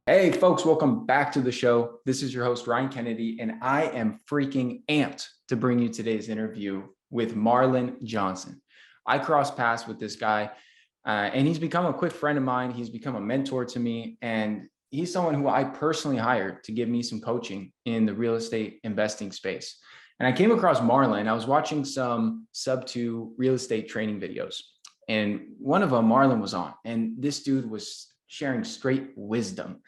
Hey, folks, welcome back to the show. This is your host, Ryan Kennedy, and I am freaking amped to bring you today's interview with Marlon Johnson. I crossed paths with this guy, and he's become a quick friend of mine. He's become a mentor to me, and he's someone who I personally hired to give me some coaching in the real estate investing space. And I came across Marlon. I was watching some sub-2 real estate training videos, and one of them, Marlon was on, and this dude was sharing straight wisdom.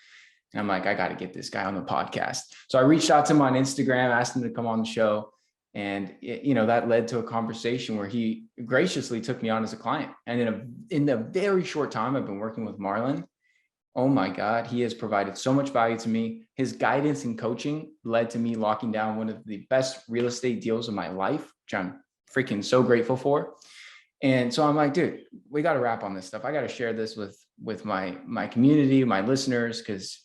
And I'm like, I got to get this guy on the podcast. So I reached out to him on Instagram, asked him to come on the show. And, that led to a conversation where he graciously took me on as a client. And in the very short time I've been working with Marlon, oh my God, he has provided so much value to me. His guidance and coaching led to me locking down one of the best real estate deals of my life, which I'm freaking so grateful for. And so I'm like, dude, we got to wrap on this stuff. I got to share this with my community, my listeners, because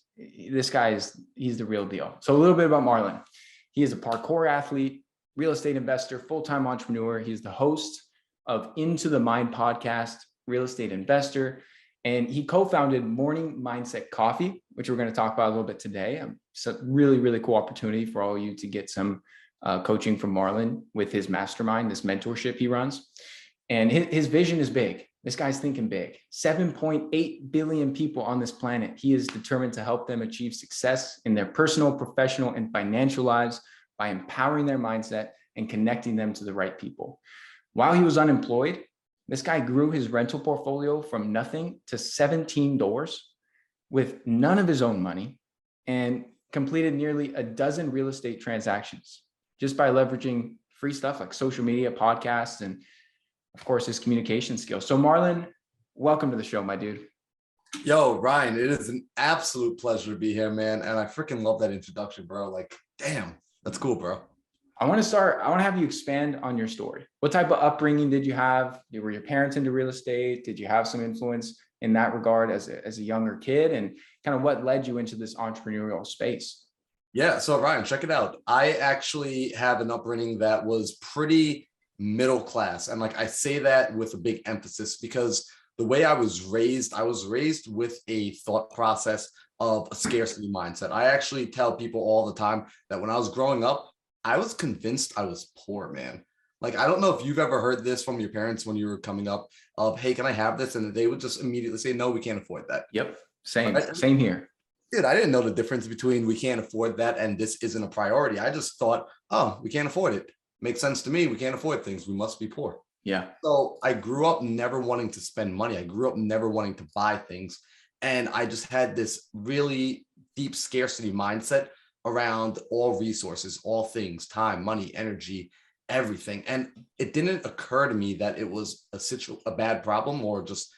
this guy he's the real deal. So a little bit about Marlon. He is a parkour athlete, real estate investor, full-time entrepreneur. He's the host of Into the Mind podcast, real estate investor. And he co-founded Morning Mindset Coffee, which we're going to talk about a little bit today. It's a really, really cool opportunity for all of you to get some coaching from Marlon with his mastermind, this mentorship he runs. And his vision is big. This guy's thinking big. 7.8 billion people on this planet. He is determined to help them achieve success in their personal, professional, and financial lives by empowering their mindset and connecting them to the right people. While he was unemployed, this guy grew his rental portfolio from nothing to 17 doors with none of his own money and completed nearly a dozen real estate transactions just by leveraging free stuff like social media, podcasts, and of course, his communication skills. So Marlon, welcome to the show, my dude. Yo, Ryan, it is an absolute pleasure to be here, man. And I freaking love that introduction, bro. Like, damn, that's cool, bro. I want to have you expand on your story. What type of upbringing did you have? Were your parents into real estate? Did you have some influence in that regard as a younger kid? And kind of what led you into this entrepreneurial space? Yeah, so Ryan, check it out. I actually have an upbringing that was pretty middle class. And like I say that with a big emphasis because the way I was raised with a thought process of a scarcity mindset. I actually tell people all the time that when I was growing up, I was convinced I was poor, man. Like, I don't know if you've ever heard this from your parents when you were coming up of, hey, can I have this? And they would just immediately say, no, we can't afford that. Yep. Same here. Dude, I didn't know the difference between we can't afford that and this isn't a priority. I just thought, oh, we can't afford it. Makes sense to me. We can't afford things. We must be poor. Yeah. So I grew up never wanting to spend money. I grew up never wanting to buy things. And I just had this really deep scarcity mindset around all resources, all things, time, money, energy, everything. And it didn't occur to me that it was a bad problem or just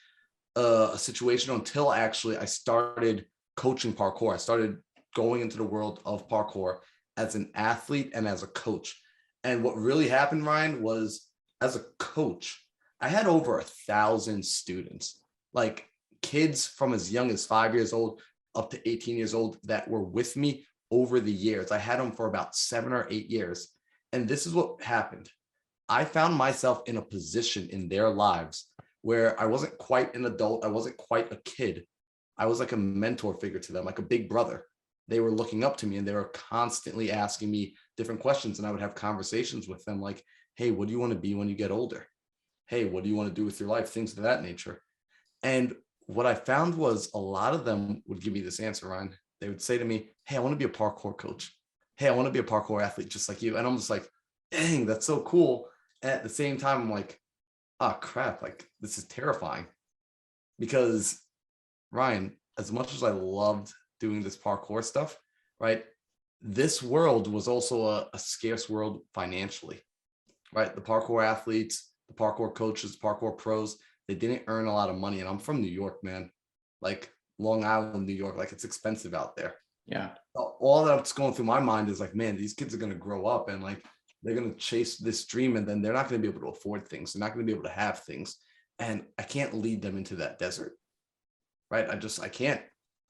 a situation until actually I started coaching parkour. I started going into the world of parkour as an athlete and as a coach. And what really happened, Ryan, was as a coach, I had over 1,000 students, like kids from as young as 5 years old up to 18 years old that were with me over the years. I had them for about 7 or 8 years. And this is what happened. I found myself in a position in their lives where I wasn't quite an adult. I wasn't quite a kid. I was like a mentor figure to them, like a big brother. They were looking up to me and they were constantly asking me different questions. And I would have conversations with them like, hey, what do you want to be when you get older? Hey, what do you want to do with your life? Things of that nature. And what I found was a lot of them would give me this answer, Ryan. They would say to me, hey, I want to be a parkour coach. Hey, I want to be a parkour athlete just like you. And I'm just like, dang, that's so cool. And at the same time, I'm like, oh, crap, like this is terrifying. Because Ryan, as much as I loved doing this parkour stuff, right? This world was also a scarce world financially, right? The parkour athletes, the parkour coaches, parkour pros, they didn't earn a lot of money. And I'm from New York, man, like Long Island, New York, like it's expensive out there. Yeah. All that's going through my mind is like, man, these kids are going to grow up and like, they're going to chase this dream and then they're not going to be able to afford things. They're not going to be able to have things. And I can't lead them into that desert, right? I can't.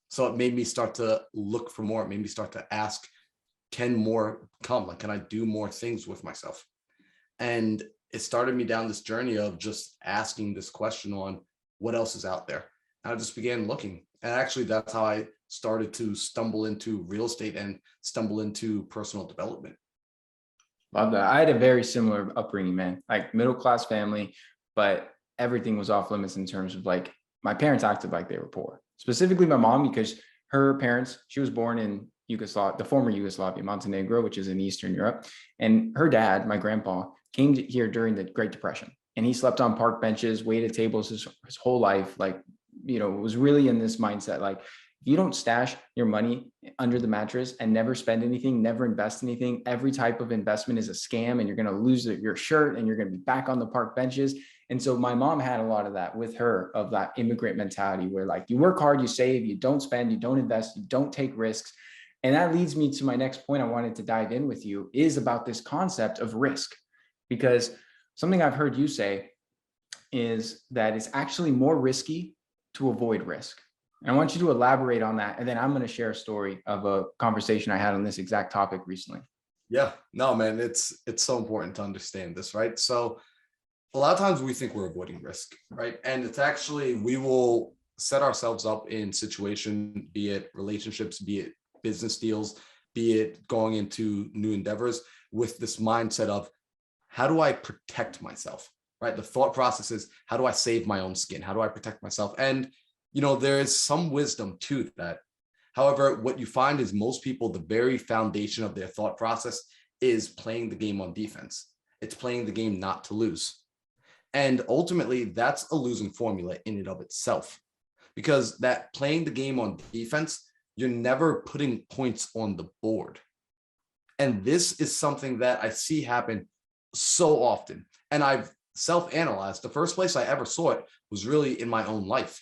So it made me start to look for more. It made me start to ask, can more come? Like, can I do more things with myself? And it started me down this journey of just asking this question on what else is out there. I just began looking. And actually, that's how I started to stumble into real estate and stumble into personal development. Love that. I had a very similar upbringing, man, like middle class family, but everything was off limits in terms of like my parents acted like they were poor, specifically my mom, because her parents, she was born in Yugoslavia, the former Yugoslavia, Montenegro, which is in Eastern Europe. And her dad, my grandpa, came here during the Great Depression, and he slept on park benches, waited tables his whole life. Like, was really in this mindset, like, if you don't stash your money under the mattress and never spend anything, never invest anything, every type of investment is a scam, and you're going to lose your shirt and you're going to be back on the park benches. And so my mom had a lot of that with her, of that immigrant mentality where like you work hard, you save, you don't spend, you don't invest, you don't take risks. And that leads me to my next point I wanted to dive in with you, is about this concept of risk, because something I've heard you say is that it's actually more risky to avoid risk. And I want you to elaborate on that. And then I'm going to share a story of a conversation I had on this exact topic recently. Yeah, no, man, it's so important to understand this, right? So a lot of times we think we're avoiding risk, right? And it's actually, we will set ourselves up in situation, be it relationships, be it business deals, be it going into new endeavors, with this mindset of, how do I protect myself, right? The thought process is, how do I save my own skin? How do I protect myself? And there is some wisdom to that. However, what you find is most people, the very foundation of their thought process is playing the game on defense. It's playing the game not to lose. And ultimately, that's a losing formula in and of itself, because that playing the game on defense, you're never putting points on the board. And this is something that I see happen so often. And I've self-analyzed. The first place I ever saw it was really in my own life.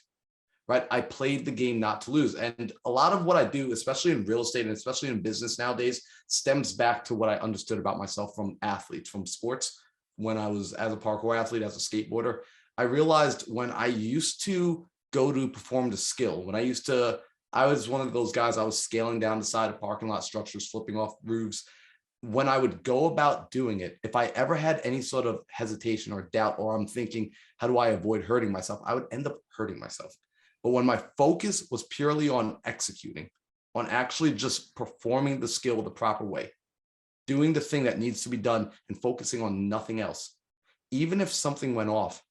Right? I played the game not to lose. And a lot of what I do, especially in real estate and especially in business nowadays, stems back to what I understood about myself from athletes, from sports. When I was as a parkour athlete, as a skateboarder, I realized when I used to go to perform the skill, I was one of those guys, I was scaling down the side of parking lot structures, flipping off roofs. When I would go about doing it, if I ever had any sort of hesitation or doubt, or I'm thinking, how do I avoid hurting myself? I would end up hurting myself. But when my focus was purely on executing, on actually just performing the skill the proper way, doing the thing that needs to be done and focusing on nothing else, even if something went off,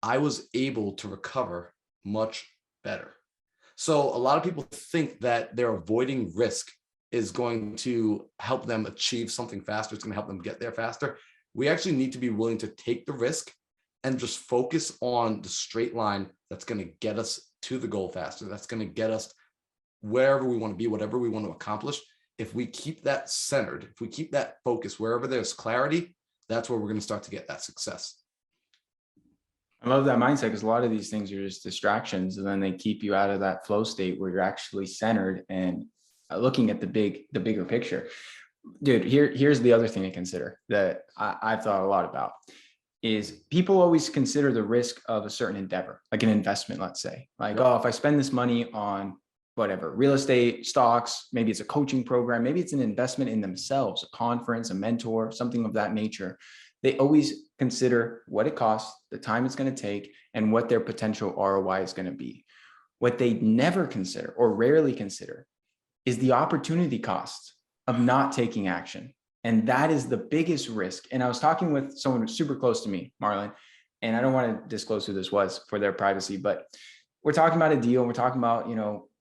I was able to recover much better. So a lot of people think that they're avoiding risk is going to help them achieve something faster. It's going to help them get there faster. We actually need to be willing to take the risk and just focus on the straight line that's going to get us to the goal faster. That's going to get us wherever we want to be, whatever we want to accomplish. If we keep that centered, if we keep that focus, wherever there's clarity, that's where we're going to start to get that success. I love that mindset, because a lot of these things are just distractions, and then they keep you out of that flow state where you're actually centered and looking at the bigger picture. Dude, here's the other thing to consider that I've thought a lot about, is people always consider the risk of a certain endeavor, like an investment, let's say, like, oh, if I spend this money on whatever, real estate, stocks, maybe it's a coaching program, maybe it's an investment in themselves, a conference, a mentor, something of that nature. They always consider what it costs, the time it's going to take, and what their potential ROI is going to be. What they never consider, or rarely consider, is the opportunity cost of not taking action. And that is the biggest risk. And I was talking with someone who's super close to me, Marlon, and I don't want to disclose who this was for their privacy, but we're talking about a deal. We're talking about,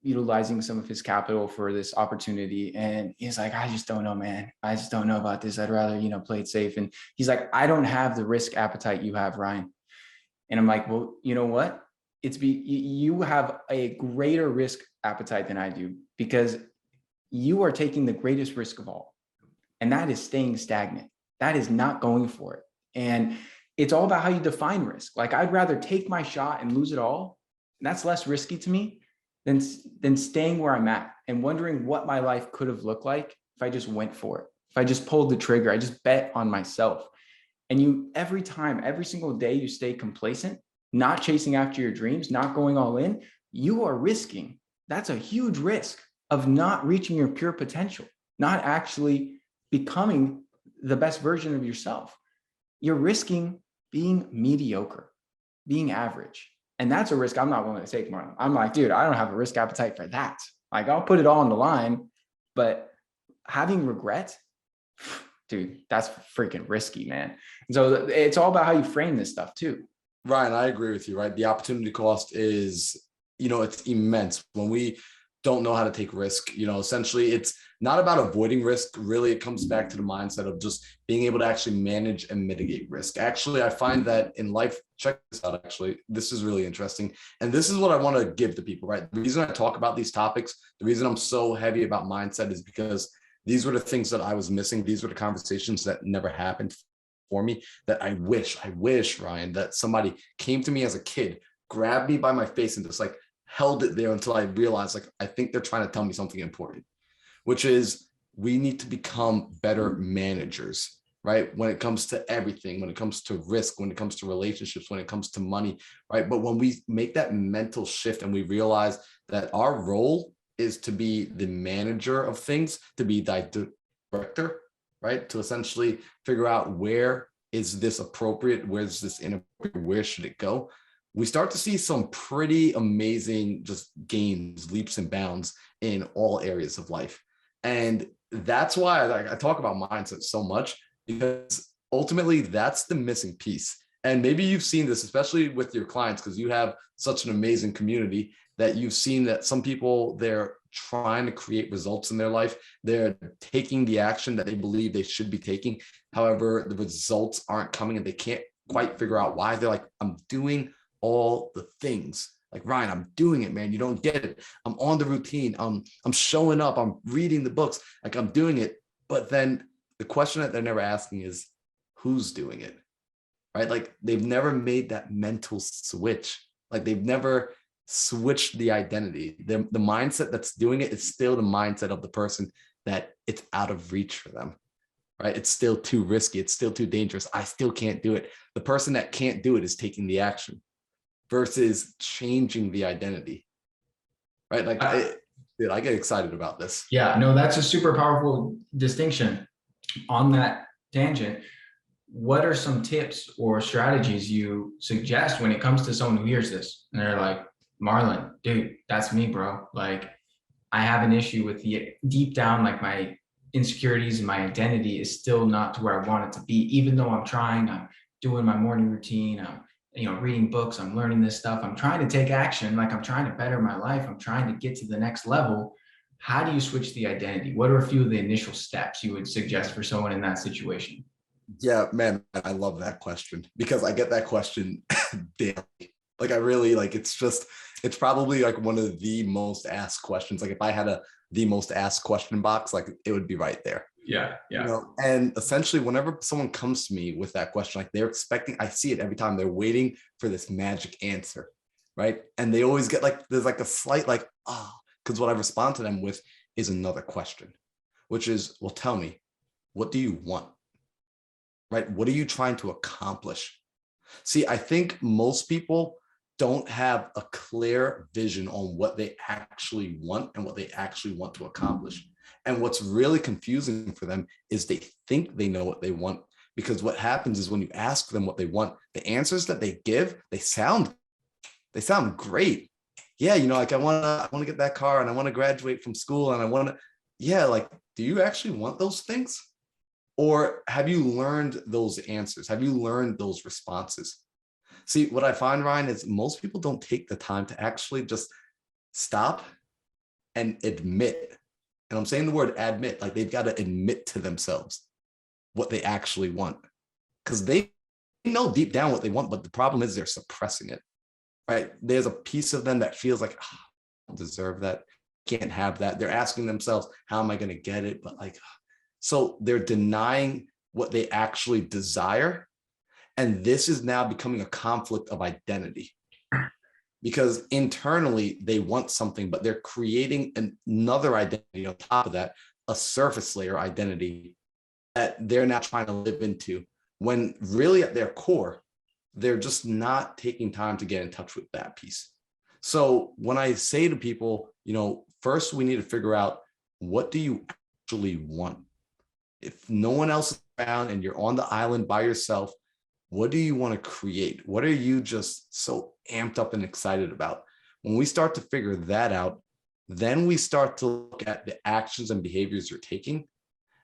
utilizing some of his capital for this opportunity. And he's like, I just don't know, man. I just don't know about this. I'd rather, play it safe. And he's like, I don't have the risk appetite you have, Ryan. And I'm like, well, you know what? You have a greater risk appetite than I do, because you are taking the greatest risk of all. And that is staying stagnant. That is not going for it. And it's all about how you define risk. Like, I'd rather take my shot and lose it all. And that's less risky to me than staying where I'm at and wondering what my life could have looked like if I just went for it. If I just pulled the trigger, I just bet on myself. And every single day you stay complacent, not chasing after your dreams, not going all in, you are risking. That's a huge risk of not reaching your pure potential, not actually becoming the best version of yourself. You're risking being mediocre, being average. And that's a risk I'm not willing to take, Marlon. I'm like, dude, I don't have a risk appetite for that. Like, I'll put it all on the line, but having regret, dude, that's freaking risky, man. So it's all about how you frame this stuff too. Ryan, I agree with you, right? The opportunity cost is, it's immense when we don't know how to take risk. Essentially, it's not about avoiding risk. Really, it comes back to the mindset of just being able to actually manage and mitigate risk. Actually, I find that in life, check this out, actually, this is really interesting. And this is what I want to give to people, right? The reason I talk about these topics, the reason I'm so heavy about mindset is because these were the things that I was missing. These were the conversations that never happened for me, that I wish, Ryan, that somebody came to me as a kid, grabbed me by my face and just like held it there until I realized, like, I think they're trying to tell me something important, which is we need to become better managers, right? When it comes to everything, when it comes to risk, when it comes to relationships, when it comes to money, right? But when we make that mental shift and we realize that our role is to be the manager of things, to be the director, right? To essentially figure out where is this appropriate, where's this inappropriate, where should it go? We start to see some pretty amazing just gains, leaps and bounds in all areas of life. And that's why I talk about mindset so much, because ultimately that's the missing piece. And maybe you've seen this, especially with your clients, because you have such an amazing community, that you've seen that some people, they're trying to create results in their life. They're taking the action that they believe they should be taking. However, the results aren't coming and they can't quite figure out why. They're like, I'm doing all the things. Like, Ryan, I'm doing it, man. You don't get it. I'm on the routine. I'm showing up. I'm reading the books. Like, I'm doing it. But then the question that they're never asking is, who's doing it? Right? Like, they've never made that mental switch. Like, they've never switched the identity. The mindset that's doing it is still the mindset of the person that it's out of reach for them, right? It's still too risky. It's still too dangerous. I still can't do it. The person that can't do it is taking the action versus changing the identity, right? Like, I get excited about this. Yeah, no, that's a super powerful distinction. On that tangent, what are some tips or strategies you suggest when it comes to someone who hears this and they're like, Marlon, dude, that's me, bro. Like, I have an issue with the deep down, like my insecurities and my identity is still not to where I want it to be, even though I'm trying, I'm doing my morning routine, I'm reading books, I'm learning this stuff, I'm trying to take action, like I'm trying to better my life, I'm trying to get to the next level. How do you switch the identity? What are a few of the initial steps you would suggest for someone in that situation? Yeah, man, I love that question because I get that question daily. Like, I really, like, it's probably like one of the most asked questions. Like, if I had the most asked question box, like, it would be right there. Yeah. And essentially whenever someone comes to me with that question, like, they're expecting, I see it every time, they're waiting for this magic answer, right? And they always get like, there's like a slight like, because what I respond to them with is another question, which is, well, tell me, what do you want? Right? What are you trying to accomplish? See, I think most people don't have a clear vision on what they actually want and what they actually want to accomplish. And what's really confusing for them is they think they know what they want, because what happens is when you ask them what they want, the answers that they give, they sound great. Yeah, like, I want to get that car and I want to graduate from school and I want to, yeah, like, do you actually want those things? Or have you learned those answers? Have you learned those responses? See, what I find, Ryan, is most people don't take the time to actually just stop and admit. And I'm saying the word admit, like, they've got to admit to themselves what they actually want. Because they know deep down what they want, but the problem is they're suppressing it, right? There's a piece of them that feels like, I don't deserve that, can't have that. They're asking themselves, how am I going to get it? But like, so they're denying what they actually desire. And this is now becoming a conflict of identity, because internally they want something, but they're creating another identity on top of that, a surface layer identity that they're not trying to live into, when really at their core, they're just not taking time to get in touch with that piece. So when I say to people, first we need to figure out, what do you actually want? If no one else is around and you're on the island by yourself, what do you want to create? What are you just so amped up and excited about. When we start to figure that out, then we start to look at the actions and behaviors you're taking,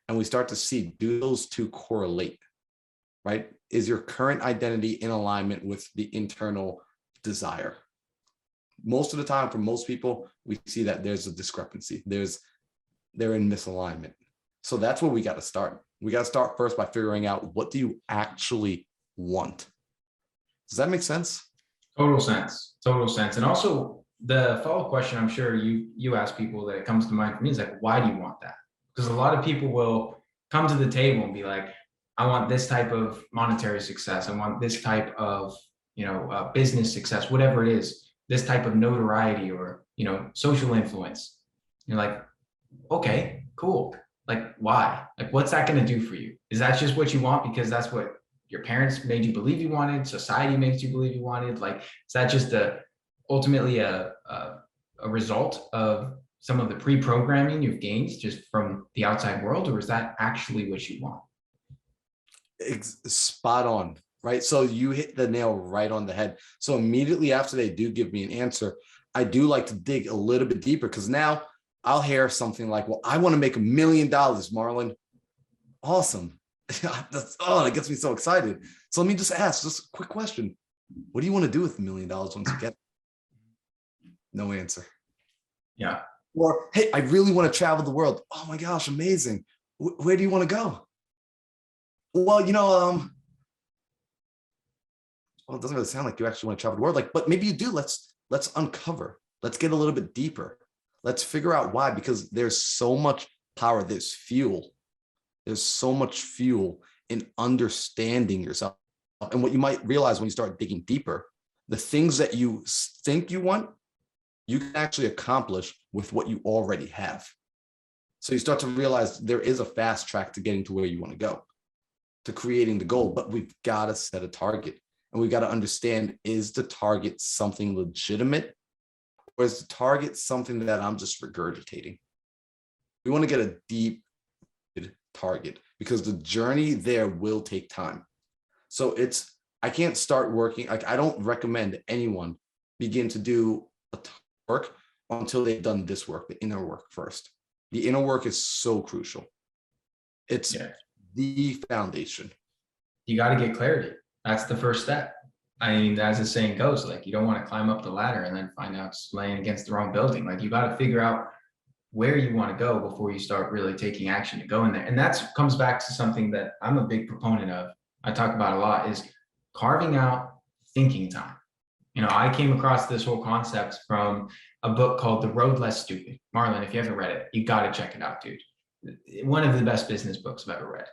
and we start to see, do those two correlate, right? Is your current identity in alignment with the internal desire? Most of the time, for most people, we see that there's a discrepancy. They're in misalignment. So that's where we got to start. We got to start first by figuring out, what do you actually want? Does that make sense? Total sense. Total sense. And also the follow-up question, I'm sure you ask people that it comes to mind for me is like, why do you want that? Because a lot of people will come to the table and be like, I want this type of monetary success. I want this type of, business success, whatever it is, this type of notoriety or, social influence. You're like, okay, cool. Like, why? Like, what's that going to do for you? Is that just what you want because that's what your parents made you believe you wanted? Society makes you believe you wanted? Like, is that just ultimately a result of some of the pre-programming you've gained just from the outside world, or is that actually what you want? Spot on, right? So you hit the nail right on the head. So immediately after they do give me an answer, I do like to dig a little bit deeper, because now I'll hear something like, well, I want to make $1 million, Marlon. Awesome. That gets me so excited. So let me just ask just a quick question. What do you want to do with $1 million once you get it? No answer. Yeah. Or, hey, I really want to travel the world. Oh my gosh, amazing. Where do you want to go? Well, it doesn't really sound like you actually want to travel the world. Like, but maybe you do. Let's uncover. Let's get a little bit deeper. Let's figure out why, because there's so much power. There's fuel. There's so much fuel in understanding yourself. And what you might realize when you start digging deeper, the things that you think you want, you can actually accomplish with what you already have. So you start to realize there is a fast track to getting to where you want to go, to creating the goal, but we've got to set a target, and we've got to understand, is the target something legitimate, or is the target something that I'm just regurgitating? We want to get a deep target, because the journey there will take time. So I can't start working. Like, I don't recommend anyone begin to do work until they've done this work, the inner work first. The inner work is so crucial. It's the foundation. You got to get clarity. That's the first step. I mean, as the saying goes, like, you don't want to climb up the ladder and then find out it's laying against the wrong building. Like, you got to figure out where you want to go before you start really taking action to go in there. And that comes back to something that I'm a big proponent of. I talk about a lot, is carving out thinking time. I came across this whole concept from a book called The Road Less Stupid. Marlon, if you haven't read it, you got to check it out, dude. One of the best business books I've ever read.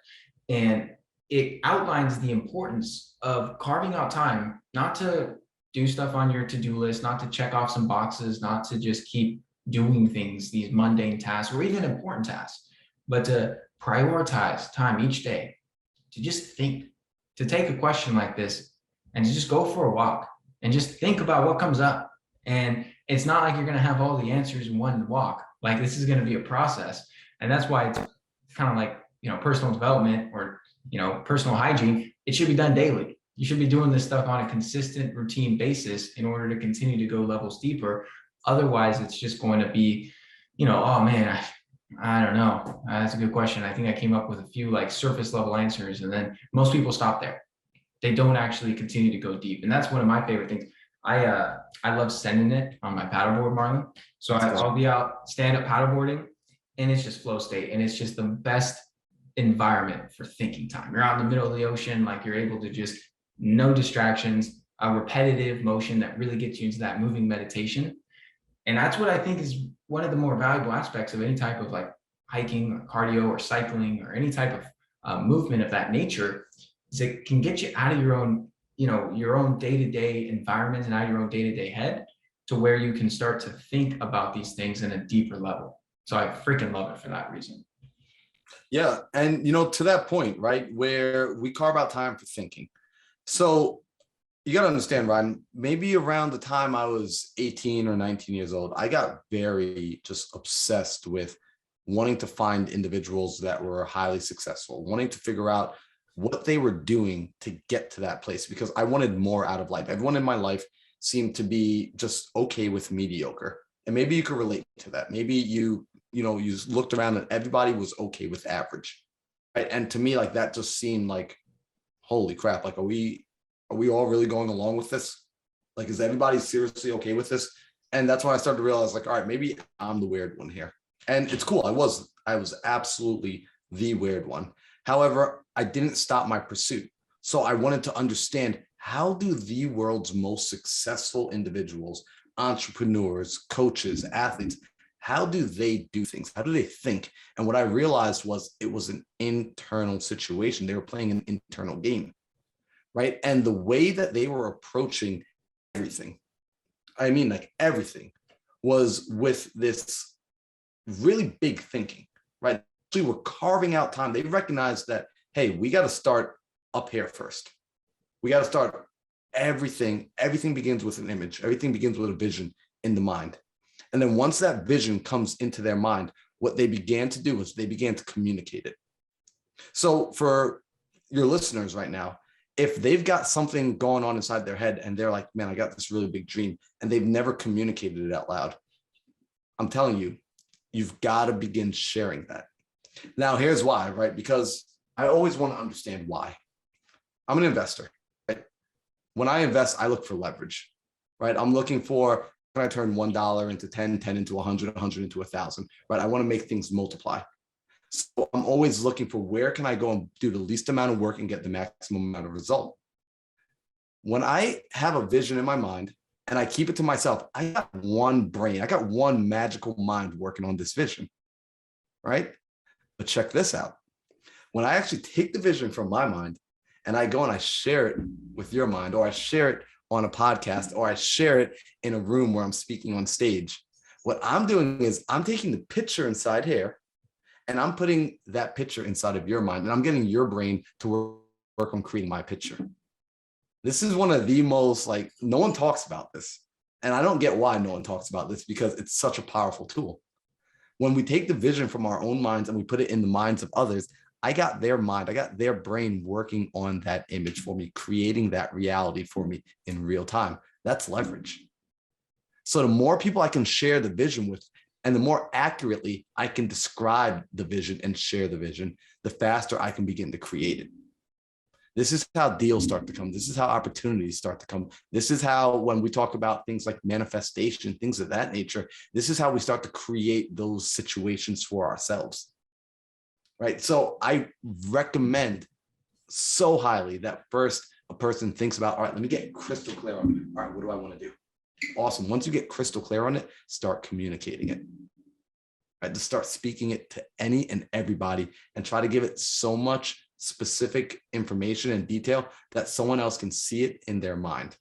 And it outlines the importance of carving out time, not to do stuff on your to-do list, not to check off some boxes, not to just keep doing things, these mundane tasks or even important tasks, but to prioritize time each day to just think, to take a question like this and to just go for a walk and just think about what comes up. And it's not like you're going to have all the answers in one walk. Like, this is going to be a process. And that's why it's kind of like, personal development or, personal hygiene. It should be done daily. You should be doing this stuff on a consistent routine basis in order to continue to go levels deeper. Otherwise, it's just going to be, oh man, I don't know. That's a good question. I think I came up with a few like surface level answers, and then most people stop there. They don't actually continue to go deep. And that's one of my favorite things. I love sending it on my paddleboard, Marlon. So I'll be out stand up paddleboarding, and it's just flow state, and it's just the best environment for thinking time. You're out in the middle of the ocean, like you're able to just no distractions, a repetitive motion that really gets you into that moving meditation. And that's what I think is one of the more valuable aspects of any type of like hiking or cardio or cycling or any type of movement of that nature, is it can get you out of your own, your own day-to-day environment and out of your own day-to-day head to where you can start to think about these things in a deeper level. So I freaking love it for that reason. Yeah. And, to that point, right, where we carve out time for thinking. So you got to understand, Ryan, maybe around the time I was 18 or 19 years old, I got very just obsessed with wanting to find individuals that were highly successful, wanting to figure out what they were doing to get to that place, because I wanted more out of life. Everyone in my life seem to be just okay with mediocre. And maybe you could relate to that. Maybe you looked around and everybody was okay with average. Right. And to me, like that just seemed like, holy crap, like, are we all really going along with this? Like, is everybody seriously okay with this? And that's when I started to realize, like, all right, maybe I'm the weird one here. And it's cool. I was absolutely the weird one. However, I didn't stop my pursuit. So I wanted to understand, how do the world's most successful individuals, entrepreneurs, coaches, athletes, how do they do things? How do they think? And what I realized was it was an internal situation. They were playing an internal game, right? And the way that they were approaching everything, I mean, like everything, was with this really big thinking, right? Actually, we're carving out time. They recognized that, hey, we got to start up here first. We got to start everything. Everything begins with an image. Everything begins with a vision in the mind. And then once that vision comes into their mind, what they began to do was they began to communicate it. So for your listeners right now, if they've got something going on inside their head and they're like, man, I got this really big dream, and they've never communicated it out loud, I'm telling you, you've got to begin sharing that. Now, here's why, right? Because I always want to understand why. I'm an investor, right? When I invest, I look for leverage, right? I'm looking for, can I turn $1 into 10, 10 into 100, 100 into 1,000, right? I want to make things multiply. So I'm always looking for, where can I go and do the least amount of work and get the maximum amount of result? When I have a vision in my mind and I keep it to myself, I got one brain, I got one magical mind working on this vision, right? But check this out. When I actually take the vision from my mind and I go and I share it with your mind, or I share it on a podcast, or I share it in a room where I'm speaking on stage, what I'm doing is I'm taking the picture inside here and I'm putting that picture inside of your mind, and I'm getting your brain to work on creating my picture. This is one of the most, like, no one talks about this. And I don't get why no one talks about this, because it's such a powerful tool. When we take the vision from our own minds and we put it in the minds of others, I got their mind, I got their brain working on that image for me, creating that reality for me in real time. That's leverage. So the more people I can share the vision with, and the more accurately I can describe the vision and share the vision, the faster I can begin to create it. This is how deals start to come. This is how opportunities start to come. This is how, when we talk about things like manifestation, things of that nature, this is how we start to create those situations for ourselves, right? So I recommend so highly that first a person thinks about, all right, let me get crystal clear on it. All right, what do I want to do? Awesome. Once you get crystal clear on it, start communicating it. Right? To start speaking it to any and everybody, and try to give it so much specific information and detail that someone else can see it in their mind.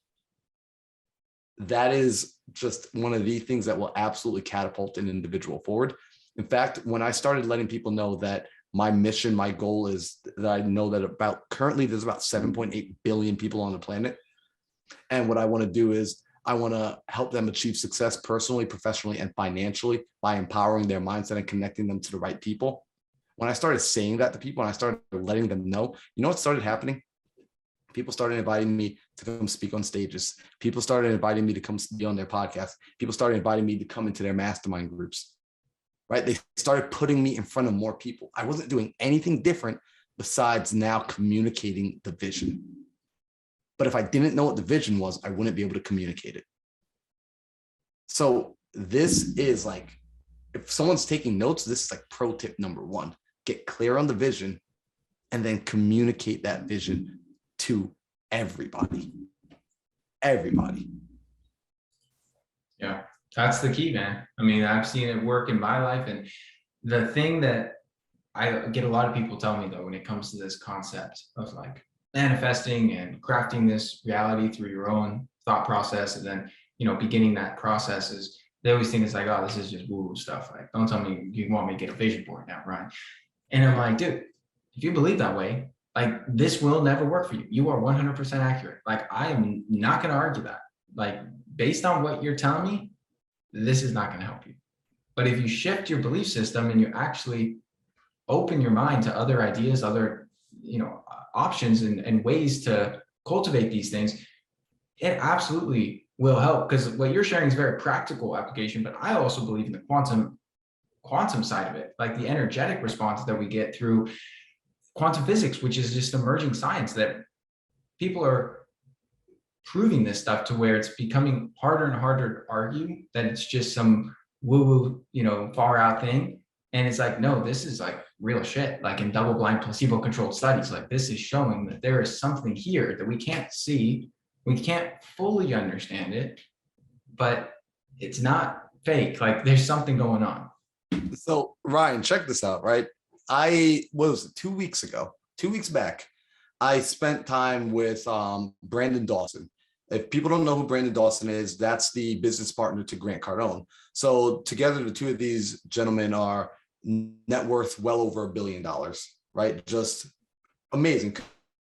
That is just one of the things that will absolutely catapult an individual forward. In fact, when I started letting people know that my mission, my goal is that I know that currently there's about 7.8 billion people on the planet. And what I want to do is I want to help them achieve success personally, professionally, and financially by empowering their mindset and connecting them to the right people. When I started saying that to people and I started letting them know, you know what started happening? People started inviting me to come speak on stages. People started inviting me to come be on their podcast. People started inviting me to come into their mastermind groups, right? They started putting me in front of more people. I wasn't doing anything different besides now communicating the vision. But if I didn't know what the vision was, I wouldn't be able to communicate it. So this is like, if someone's taking notes, this is like pro tip number one. Get clear on the vision and then communicate that vision to everybody. Everybody. Yeah, that's the key, man. I mean, I've seen it work in my life. And the thing that I get a lot of people tell me, though, when it comes to this concept of like manifesting and crafting this reality through your own thought process, and then, beginning that process, is they always think it's like, oh, this is just woo-woo stuff. Like, don't tell me you want me to get a vision board now, right? And I'm like, dude, if you believe that way, like, this will never work for you. You are 100% accurate. Like, I am not going to argue that. Like, based on what you're telling me, this is not going to help you. But if you shift your belief system and you actually open your mind to other ideas, other, options and ways to cultivate these things, it absolutely will help, because what you're sharing is very practical application, but I also believe in the quantum side of it, like the energetic response that we get through quantum physics, which is just emerging science that people are proving this stuff to where it's becoming harder and harder to argue that it's just some woo-woo, far out thing. And it's like, no, this is like real shit. Like in double-blind placebo-controlled studies, like this is showing that there is something here that we can't see. We can't fully understand it, but it's not fake. Like there's something going on. So Ryan, check this out, right? What was it, 2 weeks ago, 2 weeks back, I spent time with Brandon Dawson. If people don't know who Brandon Dawson is, that's the business partner to Grant Cardone. So together, the two of these gentlemen are net worth well over $1 billion, right? Just amazing.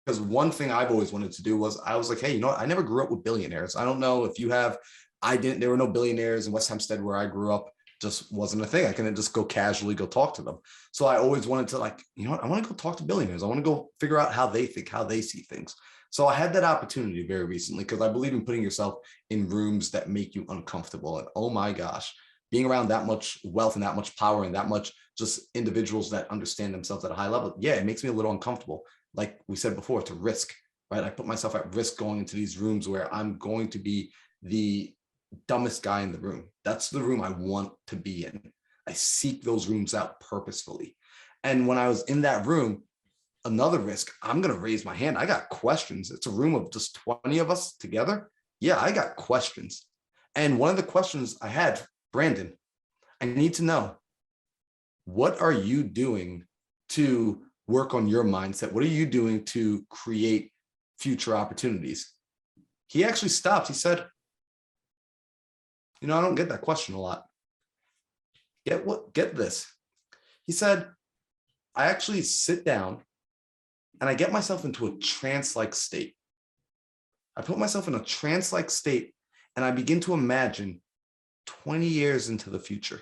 Because one thing I've always wanted to do was, I was like, hey, you know what? I never grew up with billionaires. I don't know if you have, there were no billionaires in West Hempstead where I grew up. Just wasn't a thing. I couldn't just go casually go talk to them. So I always wanted to, like, you know what? I want to go talk to billionaires. I want to go figure out how they think, how they see things. So I had that opportunity very recently because I believe in putting yourself in rooms that make you uncomfortable. And oh my gosh, being around that much wealth and that much power and that much just individuals that understand themselves at a high level, yeah, it makes me a little uncomfortable. Like we said before, it's a risk, right? I put myself at risk going into these rooms where I'm going to be the dumbest guy in the room. That's the room I want to be in. I seek those rooms out purposefully. And when I was in that room, another risk, I'm going to raise my hand. I got questions. It's a room of just 20 of us together. Yeah, I got questions. And one of the questions I had, Brandon, I need to know, what are you doing to work on your mindset? What are you doing to create future opportunities? He actually stopped. He said, I don't get that question a lot. Get this. He said, I actually sit down and I get myself into a trance-like state. I put myself in a trance-like state and I begin to imagine 20 years into the future.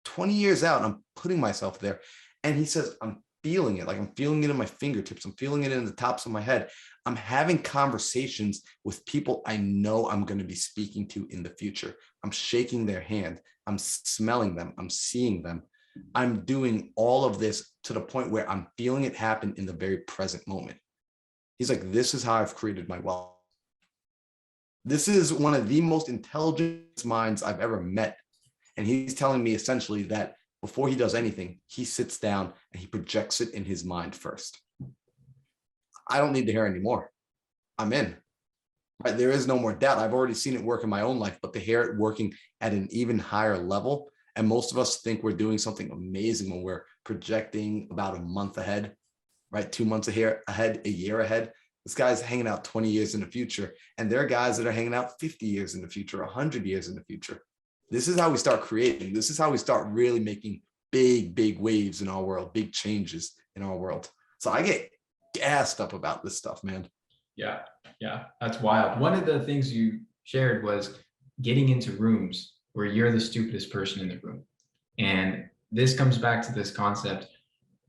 20 years out, I'm putting myself there. And he says, I'm feeling it. Like I'm feeling it in my fingertips. I'm feeling it in the tops of my head. I'm having conversations with people I know I'm going to be speaking to in the future. I'm shaking their hand. I'm smelling them. I'm seeing them. I'm doing all of this to the point where I'm feeling it happen in the very present moment. He's like, this is how I've created my wealth. This is one of the most intelligent minds I've ever met. And he's telling me essentially that before he does anything, he sits down and he projects it in his mind first. I don't need to hear anymore. I'm in. Right? There is no more doubt. I've already seen it work in my own life, but to hear it working at an even higher level, and most of us think we're doing something amazing when we're projecting about a month ahead, right? 2 months ahead, a year ahead. This guy's hanging out 20 years in the future, and there are guys that are hanging out 50 years in the future, 100 years in the future. This is how we start creating. This is how we start really making big, big waves in our world, big changes in our world. So I get gassed up about this stuff, man. Yeah, that's wild. One of the things you shared was getting into rooms where you're the stupidest person in the room. And this comes back to this concept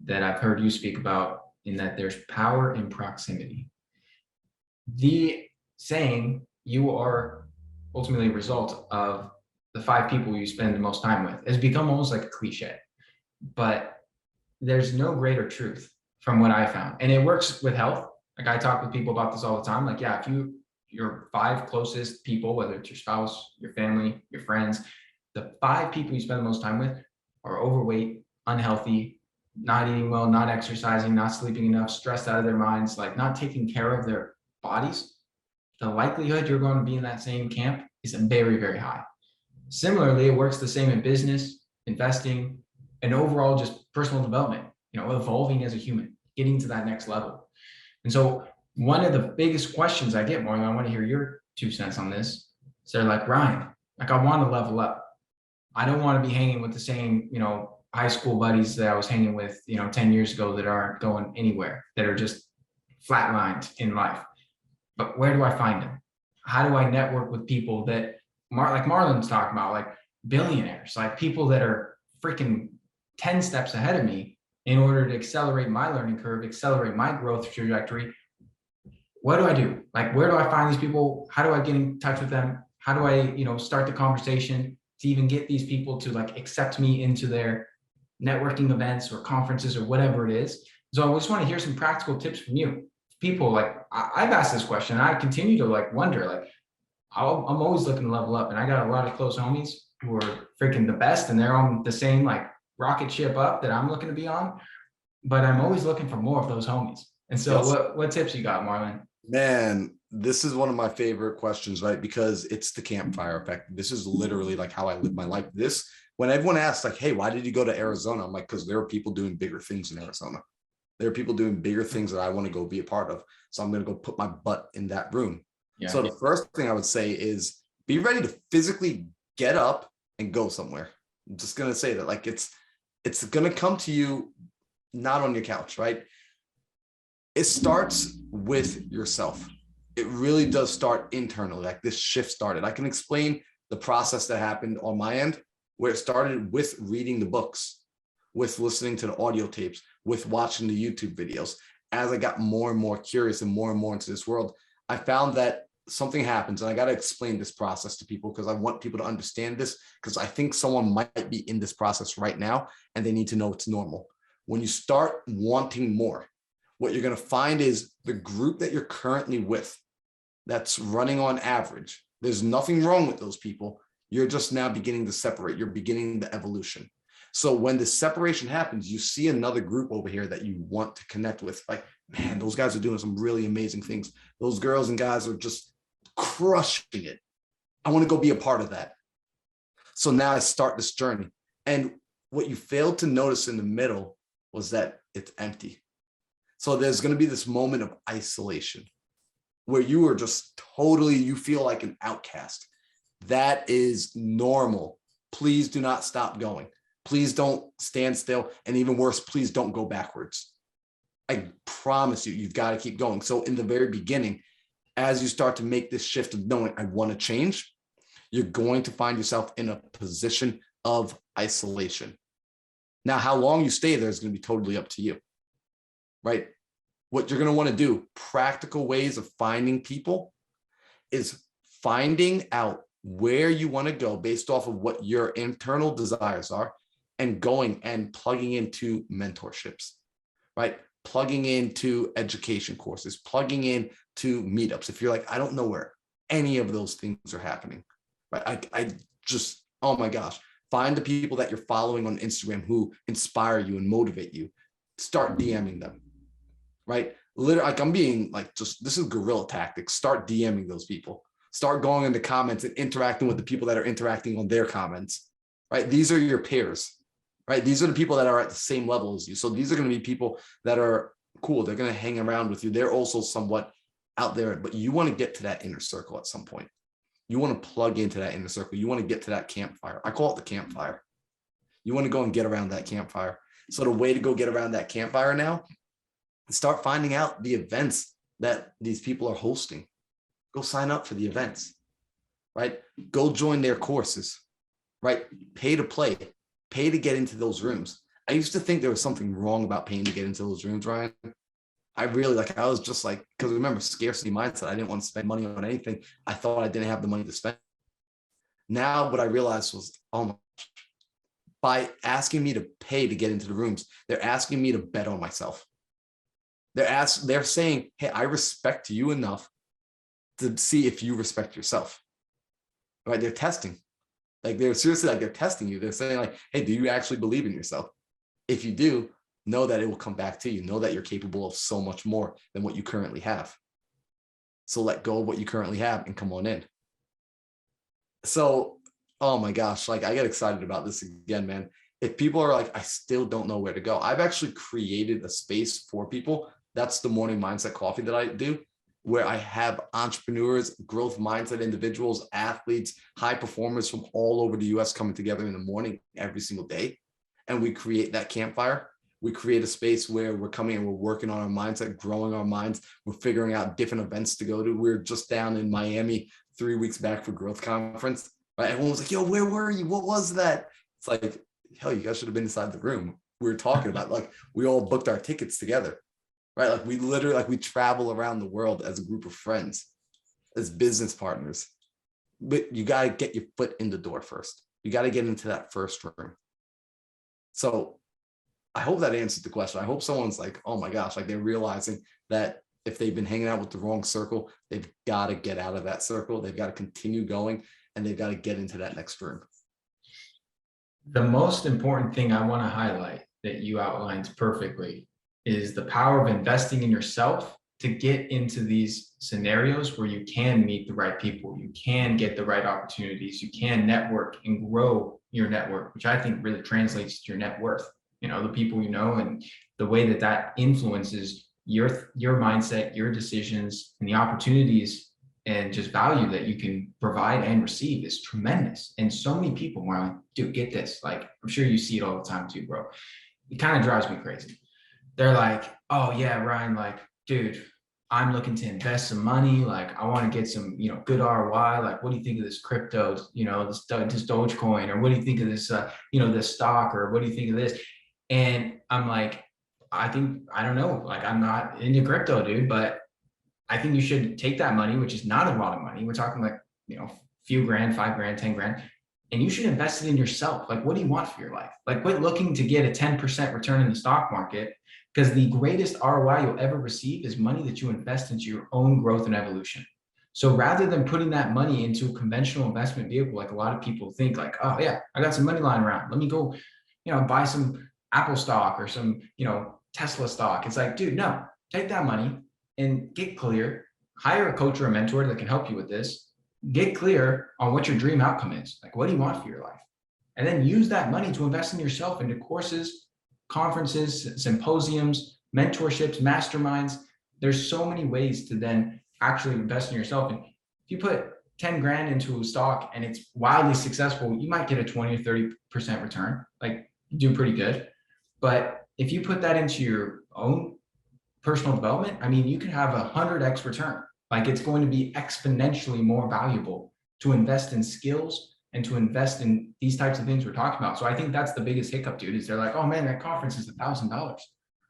that I've heard you speak about, in that there's power in proximity. The saying, you are ultimately a result of the 5 people you spend the most time with, has become almost like a cliche, but there's no greater truth from what I found. And it works with health. Like I talk with people about this all the time. Like, yeah, if your 5 closest people, whether it's your spouse, your family, your friends, the 5 people you spend the most time with are overweight, unhealthy, not eating well, not exercising, not sleeping enough, stressed out of their minds, like not taking care of their bodies, the likelihood you're going to be in that same camp is very, very high. Similarly, it works the same in business, investing, and overall just personal development, evolving as a human, getting to that next level. And so one of the biggest questions I get, Marlon, I want to hear your 2 cents on this. So they're like, Ryan, like I want to level up. I don't want to be hanging with the same, high school buddies that I was hanging with, 10 years ago that aren't going anywhere, that are just flatlined in life. But where do I find them? How do I network with people that, like Marlon's talking about, like billionaires, like people that are freaking 10 steps ahead of me, in order to accelerate my learning curve, accelerate my growth trajectory? what do I do? Like, where do I find these people? How do I get in touch with them? How do I, start the conversation to even get these people to like accept me into their networking events or conferences or whatever it is? So I just want to hear some practical tips from you. People, like, I've asked this question. I continue to like wonder, like, I'm always looking to level up, and I got a lot of close homies who are freaking the best, and they're on the same like rocket ship up that I'm looking to be on. But I'm always looking for more of those homies. And so, Yes. what tips you got, Marlon? Man, this is one of my favorite questions, right? Because it's the campfire effect. This is literally like how I live my life. This, when everyone asks, like, hey, why did you go to Arizona? I'm like, because there are people doing bigger things in Arizona. There are people doing bigger things that I want to go be a part of. So I'm going to go put my butt in that room. Yeah. So the first thing I would say is be ready to physically get up and go somewhere. I'm just going to say that, like, it's going to come to you, not on your couch, right? It starts with yourself. It really does start internally. Like, this shift started. I can explain the process that happened on my end, where it started with reading the books, with listening to the audio tapes, with watching the YouTube videos. As I got more and more curious and more into this world, I found that something happens, and I got to explain this process to people because I want people to understand this, because I think someone might be in this process right now and they need to know it's normal. When you start wanting more, what you're going to find is the group that you're currently with that's running on average. There's nothing wrong with those people. You're just now beginning to separate. You're beginning the evolution. So when the separation happens, you see another group over here that you want to connect with. Like, man, those guys are doing some really amazing things. Those girls and guys are just crushing it. I want to go be a part of that. So now I start this journey. And what you failed to notice in the middle was that it's empty. So there's going to be this moment of isolation where you are just totally, you feel like an outcast. That is normal. Please do not stop going. Please don't stand still. And even worse, please don't go backwards. I promise you, you've got to keep going. So in the very beginning, as you start to make this shift of knowing I want to change, you're going to find yourself in a position of isolation. Now, how long you stay there is going to be totally up to you, right? What you're going to want to do, practical ways of finding people, is finding out where you want to go based off of what your internal desires are, and going and plugging into mentorships, right? Plugging into education courses, plugging into meetups. If you're like, I don't know where any of those things are happening, right? I just, oh my gosh, find the people that you're following on Instagram who inspire you and motivate you. Start DMing them, right? Literally, like, I'm being like, just, this is guerrilla tactics. Start DMing those people. Start going in the comments and interacting with the people that are interacting on their comments, right? These are your peers, right? These are the people that are at the same level as you. So these are going to be people that are cool. They're going to hang around with you. They're also somewhat out there, but you want to get to that inner circle at some point. You want to plug into that inner circle. You want to get to that campfire. I call it the campfire. You want to go and get around that campfire. So the way to go get around that campfire now is start finding out the events that these people are hosting. Go sign up for the events, right? Go join their courses, right? Pay to play, pay to get into those rooms. I used to think there was something wrong about paying to get into those rooms, Ryan. I was just like, because remember, scarcity mindset. I didn't want to spend money on anything. I thought I didn't have the money to spend. Now what I realized was, oh my, by asking me to pay to get into the rooms, they're asking me to bet on myself. They're saying, hey, I respect you enough to see if you respect yourself, right? They're testing. Like, they're seriously, like, they're testing you. They're saying, like, hey, do you actually believe in yourself? If you do, know that it will come back to you. Know that you're capable of so much more than what you currently have. So let go of what you currently have and come on in. So, oh my gosh, like, I get excited about this again, man. If people are like, I still don't know where to go, I've actually created a space for people. That's the morning mindset coffee that I do, where I have entrepreneurs, growth mindset individuals, athletes, high performers from all over the US coming together in the morning every single day. And we create that campfire. We create a space where we're coming and we're working on our mindset, growing our minds. We're figuring out different events to go to. We're just down in Miami 3 weeks back for Growth Conference, right? Everyone was like, yo, where were you? What was that? It's like, hell, you guys should have been inside the room. We were talking about, like, we all booked our tickets together. right? Like we literally, like we travel around the world as a group of friends, as business partners. But you got to get your foot in the door first. You got to get into that first room. So I hope that answered the question. I hope someone's like, oh my gosh, like they're realizing that if they've been hanging out with the wrong circle, they've got to get out of that circle. They've got to continue going, and they've got to get into that next room. The most important thing I want to highlight that you outlined perfectly is the power of investing in yourself to get into these scenarios where you can meet the right people, you can get the right opportunities, you can network and grow your network, which I think really translates to your net worth. You know, the people you know, and the way that that influences your mindset, your decisions, and the opportunities and just value that you can provide and receive is tremendous. And so many people, Marlon, dude, get this. Like, I'm sure you see it all the time too, bro. It kind of drives me crazy. They're like, oh yeah, Ryan, like, dude, I'm looking to invest some money. Like, I want to get some, you know, good ROI. Like, what do you think of this crypto, you know, this Dogecoin, or what do you think of this, you know, this stock, or what do you think of this? And I'm like, I don't know, like, I'm not into crypto, dude, but I think you should take that money, which is not a lot of money. We're talking like, you know, few grand, 5 grand, 10 grand, and you should invest it in yourself. Like, what do you want for your life? Like, quit looking to get a 10% return in the stock market, because the greatest ROI you'll ever receive is money that you invest into your own growth and evolution. So rather than putting that money into a conventional investment vehicle, like a lot of people think like, oh yeah, I got some money lying around, let me go, you know, buy some Apple stock or some, you know, Tesla stock. It's like, dude, no, take that money and get clear, hire a coach or a mentor that can help you with this, get clear on what your dream outcome is. Like, what do you want for your life? And then use that money to invest in yourself into courses, conferences, symposiums, mentorships, masterminds. There's so many ways to then actually invest in yourself. And if you put 10 grand into a stock and it's wildly successful, you might get a 20 or 30% return. Like, you do pretty good. But if you put that into your own personal development, I mean, you can have 100x return. Like, it's going to be exponentially more valuable to invest in skills and to invest in these types of things we're talking about. So I think that's the biggest hiccup, dude, is they're like, oh man, that conference is $1,000.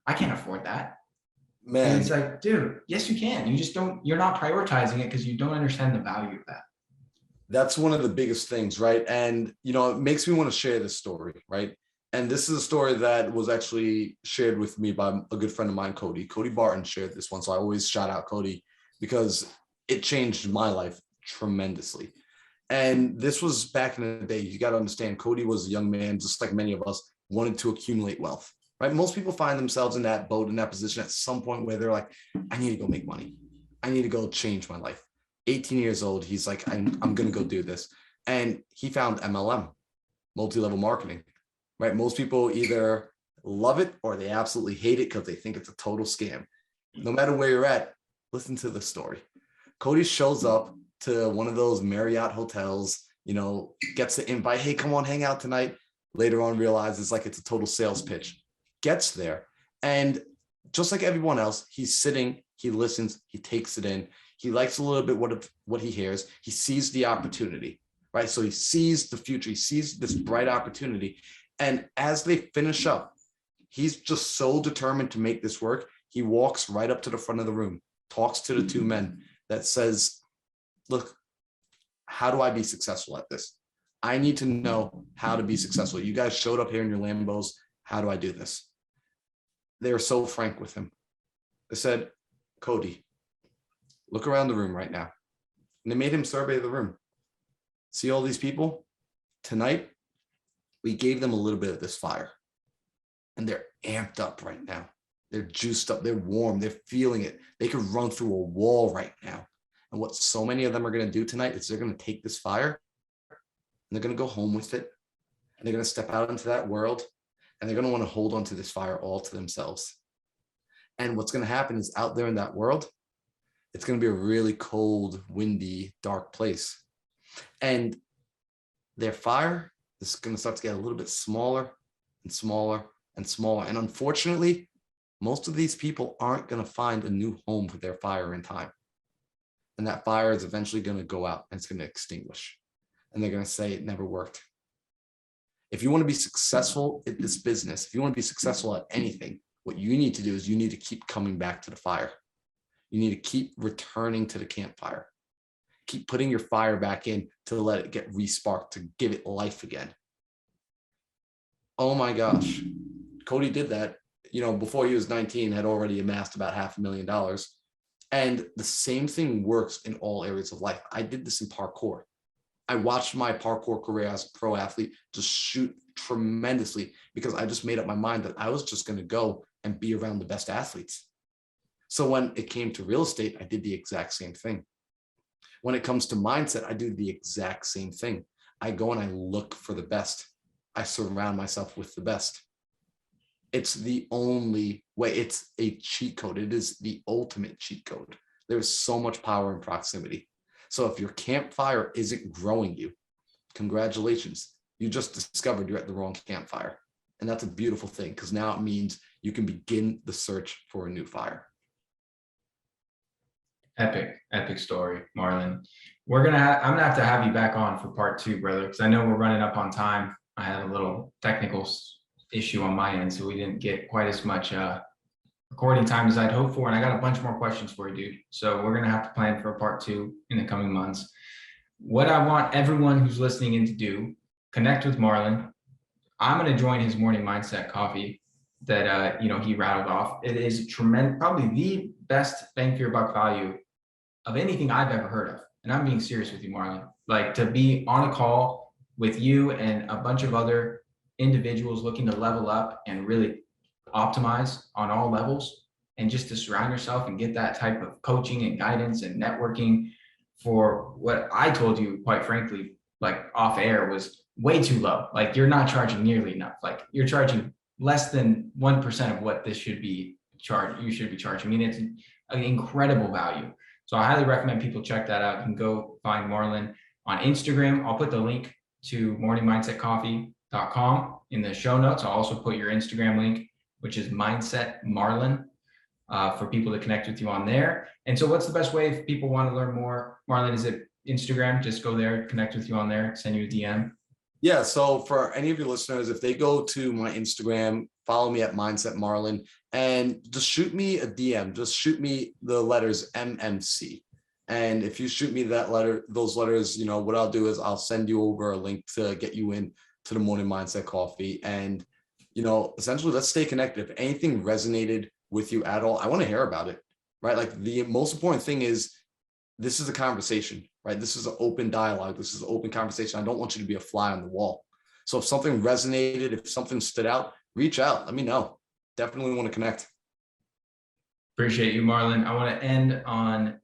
I can't afford that. Man. And it's like, dude, yes, you can. You just you're not prioritizing it because you don't understand the value of that. That's one of the biggest things, right? And, you know, it makes me want to share this story, right? And this is a story that was actually shared with me by a good friend of mine, Cody. Cody Barton shared this one. So I always shout out Cody because it changed my life tremendously. And this was back in the day. You got to understand, Cody was a young man, just like many of us, wanted to accumulate wealth, right? Most people find themselves in that boat, in that position at some point where they're like, I need to go make money. I need to go change my life. 18 years old, he's like, I'm going to go do this. And he found MLM, multi-level marketing. Right? Most people either love it or they absolutely hate it because they think it's a total scam. No matter where you're at, listen to the story. Cody shows up to one of those Marriott hotels, you know, gets the invite. Hey, come on, hang out tonight. Later on, realizes like it's a total sales pitch. Gets there. And just like everyone else, he's sitting, he listens, he takes it in. He likes a little bit what he hears. He sees the opportunity, right? So he sees the future. He sees this bright opportunity. And as they finish up, he's just so determined to make this work. He walks right up to the front of the room, talks to the two men that says, look, how do I be successful at this? I need to know how to be successful. You guys showed up here in your Lambos. How do I do this? They were so frank with him. They said, Cody, look around the room right now. And they made him survey the room. See all these people? Tonight, we gave them a little bit of this fire, and they're amped up right now. They're juiced up. They're warm. They're feeling it. They could run through a wall right now. And what so many of them are going to do tonight is they're going to take this fire and they're going to go home with it. And they're going to step out into that world, and they're going to want to hold on to this fire all to themselves. And what's going to happen is out there in that world, it's going to be a really cold, windy, dark place. And their fire is going to start to get a little bit smaller and smaller and smaller. And unfortunately, most of these people aren't going to find a new home for their fire in time. And that fire is eventually going to go out and it's going to extinguish. And they're going to say it never worked. If you want to be successful at this business, if you want to be successful at anything, What you need to do is you need to keep coming back to the fire. You need to keep returning to the campfire. Keep putting your fire back in to let it get re-sparked, to give it life again. Oh my gosh. Cody did that, before he was 19, had already amassed about $500,000. And the same thing works in all areas of life. I did this in parkour. I watched my parkour career as a pro athlete just shoot tremendously because I just made up my mind that I was just going to go and be around the best athletes. So when it came to real estate, I did the exact same thing. When it comes to mindset, I do the exact same thing. I go and I look for the best. I surround myself with the best. It's the only way. It's a cheat code. It is the ultimate cheat code. There's so much power in proximity. So if your campfire isn't growing you, congratulations. You just discovered you're at the wrong campfire. And that's a beautiful thing, because now it means you can begin the search for a new fire. Epic story, Marlon. I'm gonna have to have you back on for part 2, brother, because I know we're running up on time. I had a little technical issue on my end, so we didn't get quite as much recording time as I'd hoped for, and I got a bunch more questions for you, dude. So we're gonna have to plan for a part 2 in the coming months. What I want everyone who's listening in to do, connect with Marlon. I'm gonna join his morning mindset coffee that he rattled off. It is tremendous, probably the best bang for your buck value of anything I've ever heard of. And I'm being serious with you, Marlon. Like, to be on a call with you and a bunch of other individuals looking to level up and really optimize on all levels, and just to surround yourself and get that type of coaching and guidance and networking for what I told you, quite frankly, like off air, was way too low. Like, you're not charging nearly enough. Like, you're charging less than 1% of what this should be charged. You should be charging. I mean, it's an incredible value. So I highly recommend people check that out. You can go find Marlon on Instagram. I'll put the link to morningmindsetcoffee.com in the show notes. I'll also put your Instagram link, which is Mindset Marlon, for people to connect with you on there. And so what's the best way if people want to learn more? Marlon, is it Instagram? Just go there, connect with you on there, send you a DM. Yeah. So for any of your listeners, if they go to my Instagram, follow me at Mindset Marlon, and just shoot me a DM. Just shoot me the letters MMC. And if you shoot me those letters, what I'll do is I'll send you over a link to get you in to the Morning Mindset Coffee. And, essentially, let's stay connected. If anything resonated with you at all, I want to hear about it, right? Like, the most important thing is this is a conversation, right? This is an open dialogue. This is an open conversation. I don't want you to be a fly on the wall. So if something resonated, if something stood out, reach out. Let me know. Definitely want to connect. Appreciate you, Marlon. I want to end on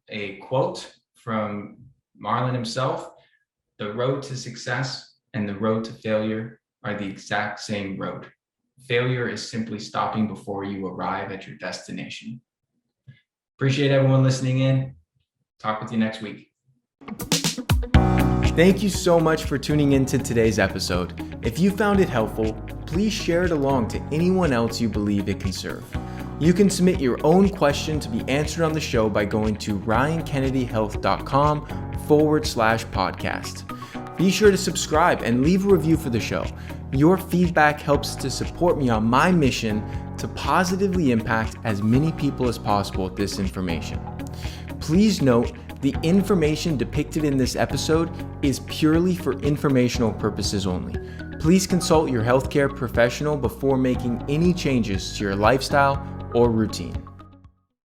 a quote from Marlon himself. The road to success and the road to failure are the exact same road. Failure is simply stopping before you arrive at your destination. Appreciate everyone listening in. Talk with you next week. Thank you so much for tuning into today's episode. If you found it helpful, please share it along to anyone else you believe it can serve. You can submit your own question to be answered on the show by going to ryankennedyhealth.com/podcast. Be sure to subscribe and leave a review for the show. Your feedback helps to support me on my mission to positively impact as many people as possible with this information. Please note, the information depicted in this episode is purely for informational purposes only. Please consult your healthcare professional before making any changes to your lifestyle or routine.